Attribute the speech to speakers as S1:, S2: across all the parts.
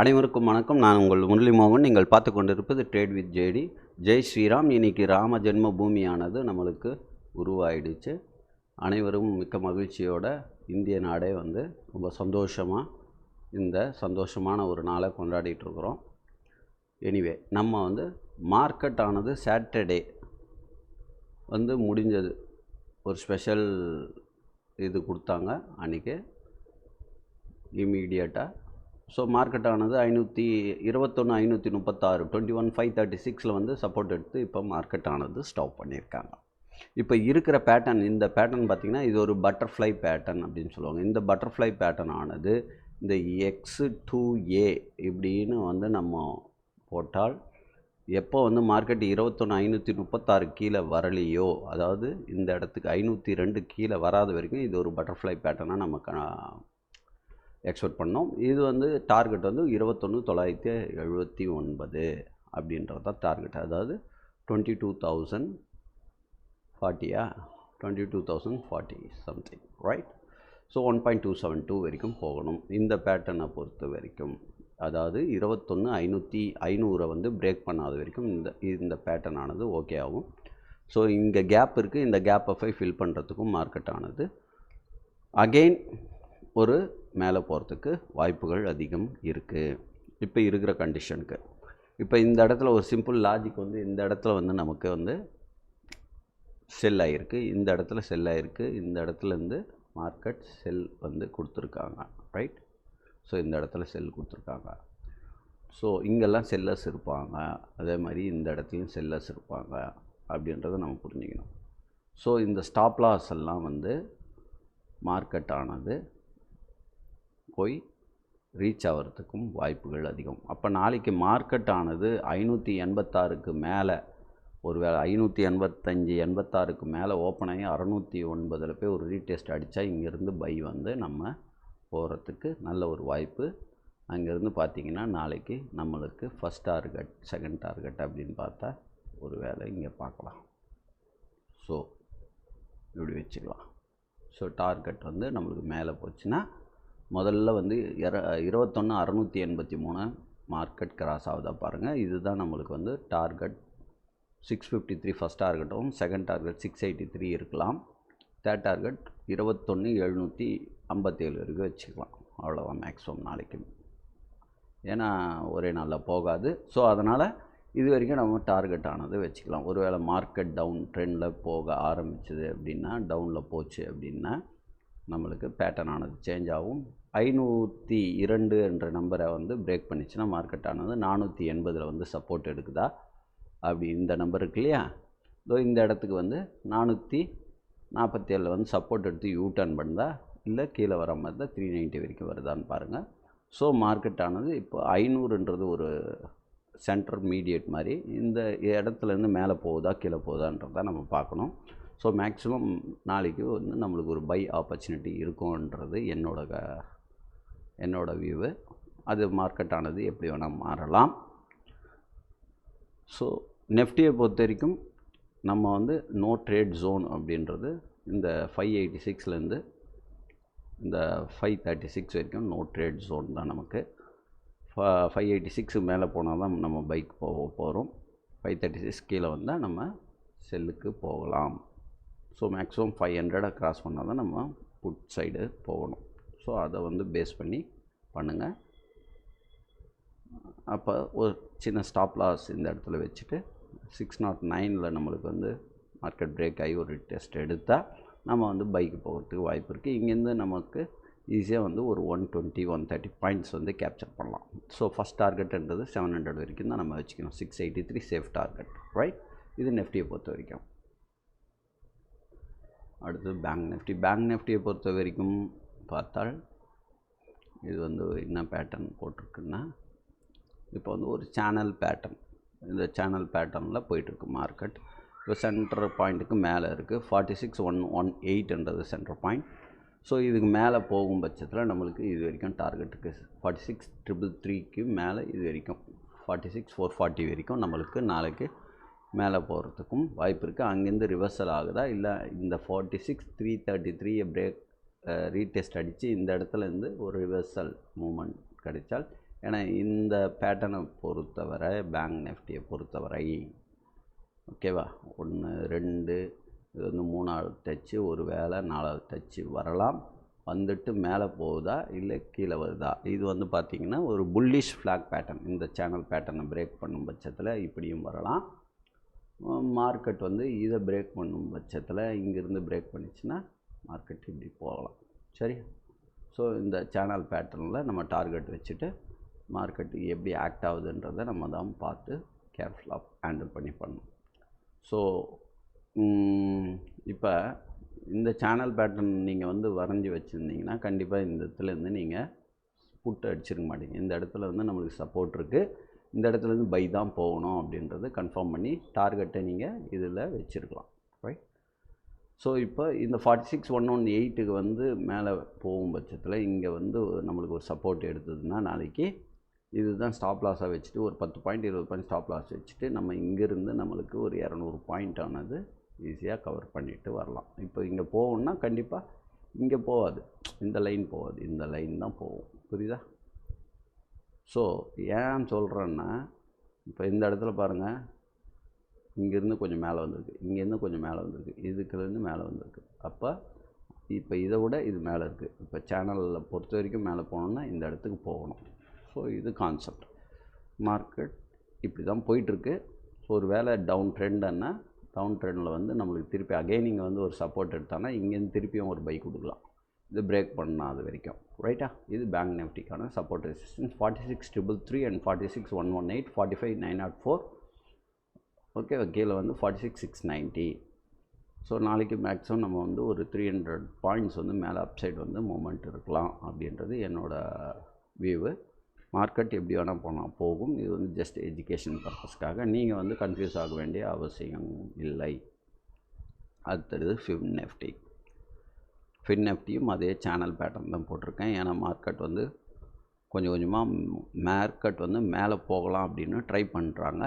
S1: அனைவருக்கும் வணக்கம். நான் உங்கள் முரளி மோகன். நீங்கள் பார்த்து கொண்டிருப்பது trade with JD. Jai Shriram. இன்றைக்கி ராம ஜென்ம பூமியானது நம்மளுக்கு உருவாயிடுச்சு. அனைவரும் மிக்க மகிழ்ச்சியோட இந்திய நாடே ரொம்ப சந்தோஷமாக இந்த சந்தோஷமான ஒரு நாளை கொண்டாடிட்டுருக்குறோம். எனிவே நம்ம மார்க்கெட் ஆனது சாட்டர்டே முடிஞ்சது. ஒரு ஸ்பெஷல் இது கொடுத்தாங்க அன்றைக்கி இமீடியட்டாக. ஸோ மார்க்கெட் ஆனது 536 21,536 சப்போர்ட் எடுத்து இப்போ மார்க்கெட் ஆனது ஸ்டாப் பண்ணியிருக்காங்க. இப்போ இருக்கிற பேட்டர்ன், இந்த பேட்டர்ன் பார்த்திங்கன்னா இது ஒரு பட்டர்ஃப்ளை பேட்டர்ன் அப்படின்னு சொல்லுவாங்க. இந்த பட்டர்ஃப்ளை பேட்டர்ன் ஆனது இந்த X2A இப்படின்னு நம்ம போட்டால் எப்போ மார்க்கெட் 21,536 கீழே வரலையோ, அதாவது இந்த இடத்துக்கு 502 கீழே வராத வரைக்கும் இது ஒரு பட்டர்ஃப்ளை பேட்டர்னாக நமக்கு எக்ஸ்பெக்ட் பண்ணோம். இது டார்கெட் 21,979 அப்படின்றது தான் டார்கெட். அதாவது 22,040 சம்திங், ரைட்? ஸோ 1.272 வரைக்கும் போகணும் இந்த பேட்டர்னை பொறுத்த வரைக்கும். அதாவது 21,500 பிரேக் பண்ணாத வரைக்கும் இந்த பேட்டர்ன் ஆனது ஓகே ஆகும். ஸோ இங்கே கேப் இருக்குது. இந்த கேப்பை ஃபில் பண்ணுறதுக்கும் மார்க்கெட் ஆனது அகெயின் ஒரு மேலே போகிறதுக்கு வாய்ப்புகள் அதிகம் இருக்குது இப்போ இருக்கிற கண்டிஷனுக்கு. இப்போ இந்த இடத்துல ஒரு சிம்பிள் லாஜிக் இந்த இடத்துல நமக்கு செல் ஆகிருக்கு, இந்த இடத்துல செல் ஆகிருக்கு, இந்த இடத்துலேருந்து மார்க்கெட் செல் கொடுத்துருக்காங்க, ரைட்? ஸோ இந்த இடத்துல செல் கொடுத்துருக்காங்க. ஸோ இங்கெல்லாம் செல்லர்ஸ் இருப்பாங்க, அதே மாதிரி இந்த இடத்துலையும் செல்லர்ஸ் இருப்பாங்க அப்படின்றத நம்ம புரிஞ்சுக்கணும். ஸோ இந்த ஸ்டாப் லாஸ் எல்லாம் மார்க்கெட் ஆனது போய் ரீச் ஆகிறதுக்கும் வாய்ப்புகள் அதிகம். அப்போ நாளைக்கு மார்க்கெட் ஆனது 586க்கு மேலே, ஒரு வேளை 585 86க்கு மேலே ஓப்பன் ஆகி 609 போய் ஒரு ரீடெஸ்ட் அடித்தா இங்கேருந்து பை நம்ம போகிறதுக்கு நல்ல ஒரு வாய்ப்பு. அங்கேருந்து பார்த்திங்கன்னா நாளைக்கு நம்மளுக்கு ஃபஸ்ட் டார்கெட் செகண்ட் டார்கெட் அப்படின்னு பார்த்தா ஒரு வேளை இங்கே பார்க்கலாம். ஸோ இப்படி வச்சுக்கலாம். ஸோ டார்கெட் நம்மளுக்கு மேலே போச்சுன்னா முதல்ல 21,683 மார்க்கெட் கிராஸ் ஆகுதா பாருங்கள். இதுதான் நம்மளுக்கு டார்கெட். 653 ஃபஸ்ட் டார்கெட்டும், செகண்ட் டார்கெட் 683 இருக்கலாம். தேர்ட் டார்கெட் 21,757 வரைக்கும் வச்சுக்கலாம். அவ்வளோதான் மேக்ஸிமம் நாளைக்கு, ஏன்னா ஒரே நாளில் போகாது. ஸோ அதனால் இது வரைக்கும் நம்ம டார்கெட் ஆனது வச்சுக்கலாம். ஒருவேளை மார்க்கெட் டவுன் ட்ரெண்டில் போக ஆரம்பிச்சது அப்படின்னா, டவுனில் போச்சு அப்படின்னா நம்மளுக்கு பேட்டர்ன் ஆனது சேஞ்ச் ஆகும். 502 என்ற நம்பரை பிரேக் பண்ணிச்சுன்னா மார்க்கெட் ஆனது 480 சப்போர்ட் எடுக்குதா அப்படி இந்த நம்பர் இருக்கு இல்லையா, இதோ இந்த இடத்துக்கு 447 சப்போர்ட் எடுத்து யூ டர்ன் பண்ணுதா, இல்லை கீழே வர மாதிரி தான் 390 வரைக்கும் வருதான்னு பாருங்கள். ஸோ மார்க்கெட் ஆனது இப்போ 500ன்றது ஒரு சென்டர் மீடியேட் மாதிரி, இந்த இடத்துலேருந்து மேலே போகுதா கீழே போகுதான்றதான் நம்ம பார்க்கணும். ஸோ மேக்ஸிமம் நாளைக்கு நம்மளுக்கு ஒரு பை ஆப்பர்ச்சுனிட்டி இருக்கும்ன்றது என்னோட வியூவு. அது மார்க்கெட் ஆனது எப்படி வேணால் மாறலாம். ஸோ நெஃப்டியை பொறுத்த வரைக்கும் நம்ம நோ ட்ரேட் ஜோன் அப்படின்றது இந்த 586லேருந்து இந்த 536 வரைக்கும் நோ ட்ரேட் ஜோன் தான் நமக்கு. 586 மேலே போனால் தான் நம்ம பைக் போகிறோம். 536 கீழே வந்தால் நம்ம செல்லுக்கு போகலாம். ஸோ மேக்ஸிமம் 500 கிராஸ் பண்ணால் தான் நம்ம புட் சைடு போகணும். ஸோ அதை பேஸ் பண்ணி பண்ணுங்கள். அப்போ ஒரு சின்ன ஸ்டாப் லாஸ் இந்த இடத்துல வச்சுட்டு 609 நம்மளுக்கு மார்க்கெட் பிரேக் ஆகி ஒரு டெஸ்ட் எடுத்தால் நம்ம பைக்கு போகிறதுக்கு வாய்ப்பு இருக்குது. இங்கேருந்து நமக்கு ஈஸியாக ஒரு 120 130 பாயிண்ட்ஸ் கேப்சர் பண்ணலாம். ஸோ ஃபஸ்ட் டார்கெட்ன்றது 700 வரைக்கும் தான் நம்ம வச்சுக்கணும். 683 சேஃப் டார்கெட், ரைட்? இது நெஃப்டியை பொறுத்த வரைக்கும். அடுத்து பேங்க் நிஃப்டியை பொறுத்த வரைக்கும் பார்த்தால் இது என்ன பேட்டர்ன் போட்டிருக்குன்னா, இப்போ ஒரு சேனல் பேட்டர்ன், இந்த சேனல் பேட்டர்னில் போயிட்டுருக்கு மார்க்கெட். இப்போ சென்டர் பாயிண்ட்டுக்கு மேலே இருக்குது 46,118ன்றது சென்டர் பாயிண்ட். ஸோ இதுக்கு மேலே போகும் பட்சத்தில் நம்மளுக்கு இது வரைக்கும் டார்கெட்டுக்கு 46,333க்கு மேலே இது வரைக்கும் 46,440 வரைக்கும் நம்மளுக்கு நாளைக்கு மேலே போகிறதுக்கும் வாய்ப்பு இருக்குது. அங்கேருந்து ரிவர்சல் ஆகுதா, இல்லை இந்த 46,333 பிரேக் ரீடெஸ்ட் அடித்து இந்த இடத்துலேருந்து ஒரு ரிவர்சல் மூமெண்ட் கிடைச்சால் ஏன்னா இந்த பேட்டர்னை பொறுத்தவரை பேங்க் நிஃப்டியை பொறுத்தவரை ஓகேவா 1 2 இது வந்து 3வது டச்சு ஒரு வேளை 4வது டச்சு வரலாம், வந்துட்டு மேலே போகுதா இல்லை கீழே வருதா. இது வந்து பார்த்திங்கன்னா ஒரு புல்லிஷ் ஃப்ளாக் பேட்டர்ன். இந்த சேனல் பேட்டர்னை பிரேக் பண்ணும் பட்சத்தில் இப்படியும் வரலாம். மார்க்கெட் வந்து இதை பிரேக் பண்ணும் பட்சத்தில் இங்கேருந்து பிரேக் பண்ணிச்சுன்னா மார்க்கெட் இப்படி போகலாம். சரி, ஸோ இந்த சேனல் பேட்டர்னில் நம்ம டார்கெட் வச்சுட்டு மார்க்கெட்டு எப்படி ஆக்ட் ஆகுதுன்றதை நம்ம தான் பார்த்து கேர்ஃபுல்லாக ஹேண்டில் பண்ணி பண்ணணும். ஸோ இப்போ இந்த சேனல் பேட்டர்ன் நீங்கள் வந்து வரைஞ்சி வச்சுருந்தீங்கன்னா கண்டிப்பாக இந்த இடத்துலேருந்து நீங்கள் புட்டு அடிச்சிருக்க மாட்டீங்க. இந்த இடத்துல வந்து நம்மளுக்கு சப்போர்ட் இருக்குது, இந்த இடத்துலேருந்து பை தான் போகணும் அப்படின்றது கன்ஃபார்ம் பண்ணி டார்கெட்டை நீங்கள் இதில் வச்சுருக்கலாம். ரைட். ஸோ இப்போ இந்த 46,118க்கு வந்து மேலே போகும் பட்சத்தில் இங்கே வந்து நம்மளுக்கு ஒரு சப்போர்ட் எடுத்ததுன்னா நாளைக்கு இதுதான் ஸ்டாப் லாஸாக வச்சுட்டு ஒரு 10 பாயிண்ட் 20 பாயிண்ட் ஸ்டாப் லாஸ் வச்சுட்டு நம்ம இங்கேருந்து நம்மளுக்கு ஒரு 200 பாயிண்ட் ஆனது ஈஸியாக கவர் பண்ணிவிட்டு வரலாம். இப்போ இங்கே போகணுன்னா கண்டிப்பாக இங்கே போகாது, இந்த லைன் போகாது, இந்த லைன் தான் போகும். புரியுதா? ஸோ ஏன் சொல்கிறேன்னா இப்போ இந்த இடத்துல பாருங்கள், இங்கேருந்து கொஞ்சம் மேலே வந்திருக்கு, இங்கேருந்து கொஞ்சம் மேலே வந்திருக்கு, இதுக்குலேருந்து மேலே வந்திருக்கு. அப்போ இப்போ இதை விட இது மேலே இருக்குது. இப்போ சேனலில் பொறுத்த வரைக்கும் மேலே போகணுன்னா இந்த இடத்துக்கு போகணும். ஸோ இது கான்செப்ட். மார்க்கெட் இப்படி தான் போயிட்டுருக்கு. ஸோ ஒரு வேளை டவுன் ட்ரெண்டுன்னா டவுன் ட்ரெண்டில் வந்து நம்மளுக்கு திருப்பி அகைன் இங்கே வந்து ஒரு சப்போர்ட் எடுத்தானா இங்கேருந்து திருப்பியும் ஒரு பை கொடுக்கலாம், இது பிரேக் பண்ணால் அது வரைக்கும். ரைட்டா? இது பேங்க் நிஃப்டிக்கான சப்போர்ட் ரெசிஸ்டன்ஸ் 46,333 அண்ட் 46,118, 45,904. ஓகே, கீழே வந்து 46,690. ஸோ நாளைக்கு மேக்ஸிமம் நம்ம வந்து ஒரு 300 பாயிண்ட்ஸ் வந்து மேலே அப்சைட் வந்து மூமெண்ட் இருக்கலாம் அப்படின்றது என்னோடய வியூவு. மார்க்கெட் எப்படி வேணால் போகும். இது வந்து ஜஸ்ட் எஜுகேஷன் பர்பஸ்க்காக, நீங்கள் வந்து கன்ஃபியூஸ் ஆக வேண்டிய அவசியம் இல்லை. அடுத்தது ஃபின் நிஃப்டியும் அதே சேனல் பேட்டர்ன் தான் போட்டிருக்கேன். ஏன்னா மார்க்கெட் வந்து கொஞ்சம் கொஞ்சமாக மார்க்கெட் வந்து மேலே போகலாம் அப்படின்னு ட்ரை பண்ணுறாங்க.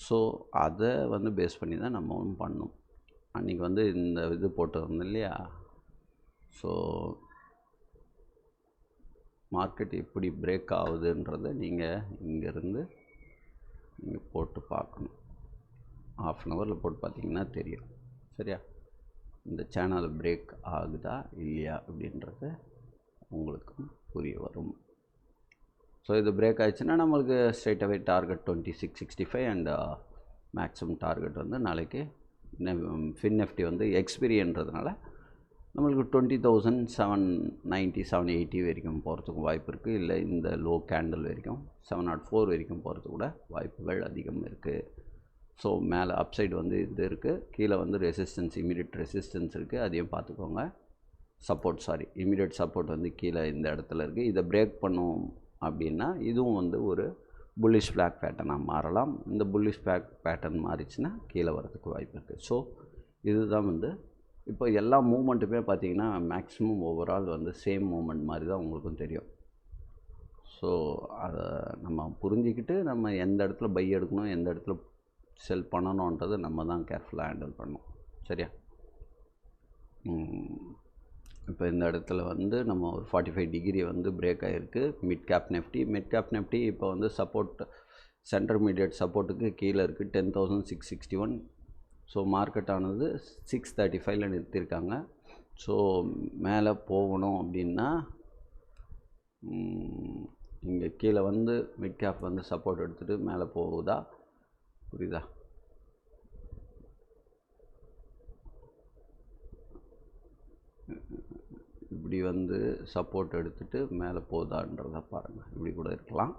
S1: ஸோ அதை வந்து பேஸ் பண்ணி தான் நம்ம ஒன்று பண்ணணும். அன்றைக்கி வந்து இந்த இது போட்டிருந்தோம் இல்லையா? ஸோ மார்க்கெட் எப்படி பிரேக் ஆகுதுன்றதை நீங்கள் இங்கேருந்து நீங்கள் போட்டு பார்க்கணும். ½ அன் ஹவரில் போட்டு பார்த்தீங்கன்னா தெரியும். சரியா? இந்த சேனல் பிரேக் ஆகுதா இல்லையா அப்படின்றது உங்களுக்கு புரிய வரும். ஸோ இது பிரேக் ஆகிடுச்சுன்னா நம்மளுக்கு ஸ்ட்ரைட்டாகவே டார்கெட் 2665 அண்ட் மேக்ஸிமம் டார்கெட் வந்து நாளைக்கு ஃபின் நிஃப்டி வந்து எக்ஸ்பீரியன்றதுனால நம்மளுக்கு 20,790 780 வரைக்கும் போகிறதுக்கு வாய்ப்பு இருக்குது. இல்லை இந்த லோ கேண்டில் வரைக்கும் 704 வரைக்கும் போகிறதுக்கு கூட வாய்ப்புகள் அதிகம் இருக்குது. ஸோ மேலே அப்சைடு வந்து இது இருக்குது, கீழே வந்து ரெசிஸ்டன்ஸ் இமீடியட் ரெசிஸ்டன்ஸ் இருக்குது, அதையும் பார்த்துக்கோங்க. இமீடியட் சப்போர்ட் வந்து கீழே இந்த இடத்துல இருக்குது. இதை பிரேக் பண்ணும் அப்படின்னா இதுவும் வந்து ஒரு புல்லிஷ் ஃப்ளாக் பேட்டர்னாக மாறலாம். இந்த புல்லிஷ் ஃப்ளாக் பேட்டர்ன் மாறிச்சுன்னா கீழே வரதுக்கு வாய்ப்பு இருக்குது. ஸோ இதுதான் வந்து இப்போ எல்லா மூமெண்ட்டுமே பார்த்திங்கன்னா மேக்ஸிமம் ஓவரால் வந்து சேம் மூமெண்ட் மாதிரி தான் உங்களுக்கும் தெரியும். ஸோ அதை நம்ம புரிஞ்சிக்கிட்டு நம்ம எந்த இடத்துல பை எடுக்கணும், எந்த இடத்துல செல் பண்ணணுன்றது நம்ம தான் கேர்ஃபுல்லாக ஹேண்டில் பண்ணணும். சரியா? இப்போ இந்த இடத்துல வந்து நம்ம ஒரு 45 டிகிரி வந்து பிரேக் ஆகிருக்கு மிட் கேப் நிஃப்டி. இப்போ வந்து சப்போர்ட் சென்டர் மீடியட் சப்போர்ட்டுக்கு கீழே இருக்குது 10,661. ஸோ மார்க்கெட் ஆனது 635 நிறுத்தியிருக்காங்க. ஸோ மேலே போகணும் அப்படின்னா இங்கே கீழே வந்து மிட் கேப் வந்து சப்போர்ட் எடுத்துகிட்டு மேலே போகுதா? புரியுதா? இப்படி வந்து சப்போர்ட் எடுத்துகிட்டு மேலே போகுதான்றதை பாருங்கள். இப்படி கூட இருக்கலாம்.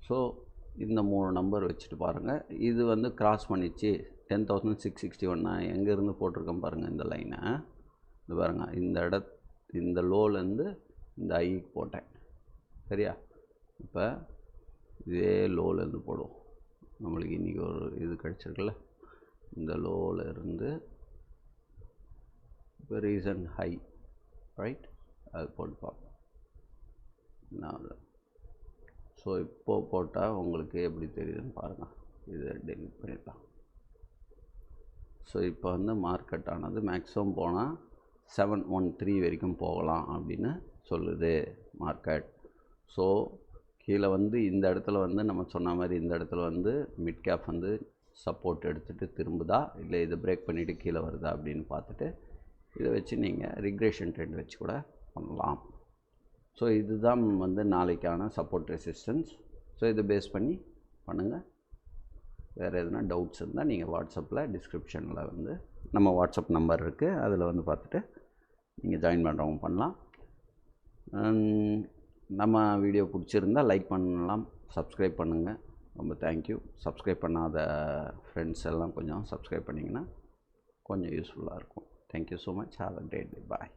S1: ஸோ இந்த 3 நம்பர் வச்சுட்டு பாருங்கள். இது வந்து கிராஸ் பண்ணிச்சு 10,661. எங்கேருந்து போட்டிருக்கேன் பாருங்கள் இந்த லைனை. இது பாருங்கள், இந்த லோலேருந்து இந்த ஐக்கு போட்டேன். சரியா? இப்போ இதே லோலேருந்து போடுவோம். நம்மளுக்கு இன்றைக்கி ஒரு இது கிடச்சிருக்குல்ல, இந்த லோவில் இருந்து இப்போ ரீசன்ட் ஹை, ரைட்? அது போட்டு பார்ப்போம். நான் ஸோ இப்போது போட்டால் உங்களுக்கு எப்படி தெரியுதுன்னு பாருங்கள். இதை டெலிட் பண்ணிடலாம். ஸோ இப்போ வந்து மார்க்கெட் ஆனது மேக்ஸிமம் போனால் 713 வரைக்கும் போகலாம் அப்படின்னு சொல்லுது மார்க்கெட். ஸோ கீழே வந்து இந்த இடத்துல வந்து நம்ம சொன்ன மாதிரி இந்த இடத்துல வந்து மிட் கேப் வந்து சப்போர்ட் எடுத்துகிட்டு திரும்புதா இல்லை இதை பிரேக் பண்ணிவிட்டு கீழே வருதா அப்படின்னு பார்த்துட்டு இதை வச்சு நீங்கள் ரிக்ரேஷன் ட்ரெண்ட் வச்சு கூட பண்ணலாம். ஸோ இதுதான் வந்து நாளைக்கான சப்போர்ட் ரெசிஸ்டன்ஸ். ஸோ இதை பேஸ் பண்ணி பண்ணுங்கள். வேறு எதுனா டவுட்ஸ் இருந்தால் நீங்கள் வாட்ஸ்அப்பில் டிஸ்கிரிப்ஷனில் வந்து நம்ம வாட்ஸ்அப் நம்பர் இருக்குது, அதில் வந்து பார்த்துட்டு நீங்கள் ஜாயின் பண்ணுறவங்க பண்ணலாம். நம்ம வீடியோ பிடிச்சிருந்தால் லைக் பண்ணலாம், சப்ஸ்கிரைப் பண்ணுங்கள். ரொம்ப தேங்க்யூ. சப்ஸ்கிரைப் பண்ணாத ஃப்ரெண்ட்ஸ் எல்லாம் கொஞ்சம் சப்ஸ்கிரைப் பண்ணிங்கன்னா கொஞ்சம் யூஸ்ஃபுல்லாக இருக்கும். Thank you so much. Have a great day. Bye.